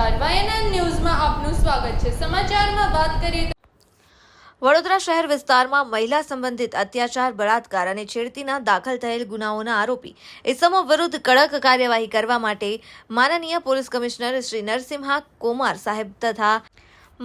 નમસ્કાર, વાયએનએન ન્યૂઝમાં આપનું સ્વાગત છે। સમાચારમાં વાત કરીએ તો વડોદરા શહેર વિસ્તારમાં મહિલા સંબંધિત અત્યાચાર, બળાત્કાર અને છેડતીના દાખલ થયેલ ગુનાઓના આરોપી ઇસમો વિરુદ્ધ કડક કાર્યવાહી કરવા માટે માનનીય પોલીસ કમિશનર શ્રી નરસિમ્હા કુમાર સાહેબ તથા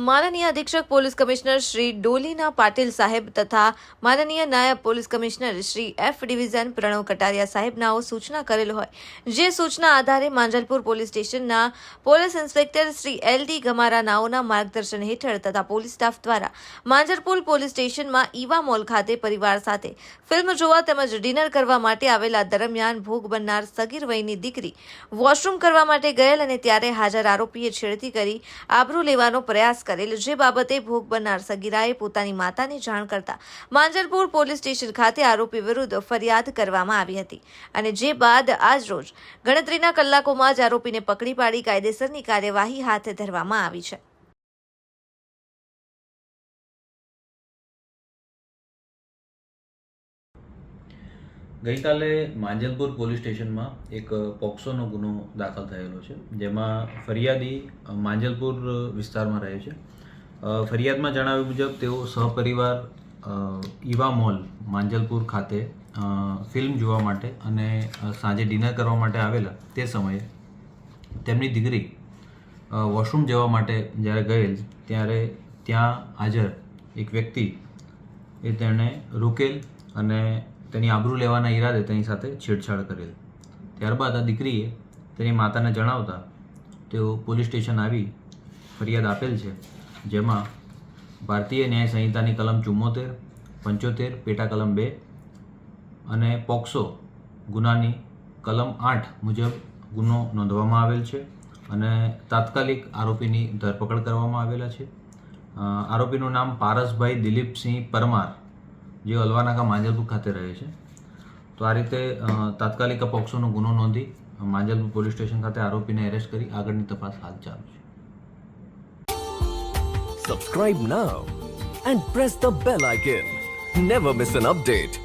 માનનીય અધિક્ષક પોલીસ કમિશનર શ્રી ડોલીના પાટીલ સાહેબ તથા માનનીય નાયબ police commissioner Shri F division Pranav Kataria સાહેબનાઓ સૂચના કરેલ હોય, જે સૂચના આધારે માંજલપુર પોલીસ સ્ટેશનના police inspector Shri L D. Gamara નાઓના માર્ગદર્શન હેઠળ તથા પોલીસ સ્ટાફ દ્વારા માંજલપુર પોલીસ સ્ટેશનમાં ઈવા મોલ ખાતે પરિવાર સાથે ફિલ્મ જોવા તેમજ ડિનર કરવા માટે આવેલા દરમિયાન ભોગ બનનાર સગીર વયની દીકરી વોશરૂમ કરવા માટે ગયેલ અને ત્યારે હાજર આરોપીએ છેડતી કરી આબરૂ લેવાનો પ્રયાસ કરેલ, જે બાબતે ભોગ બનનાર સગીરાએ પોતાની માતાને જાણ કરતા માંજલપુર પોલીસ સ્ટેશન ખાતે આરોપી વિરુદ્ધ ફરિયાદ કરવામાં આવી હતી અને જે બાદ આજ રોજ ગણતરીના કલાકોમાં જ આરોપીને પકડી પાડી કાયદેસરની કાર્યવાહી હાથ ધરવામાં આવી છે। ગઈકાલે માંજલપુર પોલીસ સ્ટેશનમાં એક પોક્સોનો ગુનો દાખલ થયેલો છે, જેમાં ફરિયાદી માંજલપુર વિસ્તારમાં રહે છે। ફરિયાદમાં જણાવ્યા મુજબ તેઓ સહપરિવાર ઈવા મોલ માંજલપુર ખાતે ફિલ્મ જોવા માટે અને સાંજે ડિનર કરવા માટે આવેલા તે સમયે તેમની દીકરી વોશરૂમ જવા માટે જ્યારે ગયેલ ત્યારે ત્યાં હાજર એક વ્યક્તિ તેણે રોકેલ અને તેની આબરૂ લેવાના ઈરાદે તેની સાથે છેડછાડ કરેલ। ત્યારબાદ આ દીકરીએ તેની માતાને જણાવતા તેઓ પોલીસ સ્ટેશન આવી ફરિયાદ આપેલ છે, જેમાં ભારતીય ન્યાય સંહિતાની કલમ 74, 75, પેટા કલમ 2 અને પોક્સો ગુનાની કલમ 8 મુજબ ગુનો નોંધવામાં આવેલ છે અને તાત્કાલિક આરોપીની ધરપકડ કરવામાં આવેલા છે। આરોપીનું નામ પારસભાઈ દિલીપસિંહ પરમાર, જે અલવાનાકા માંજલપુર ખાતે રહે છે। તો આ રીતે તાત્કાલિક પોક્સોનો ગુનો નોંધી માંજલપુર પોલીસ સ્ટેશન ખાતે આરોપીને એરેસ્ટ કરી આગળની તપાસ હાલ ચાલુ છે। Subscribe now and press the bell icon. Never miss an update.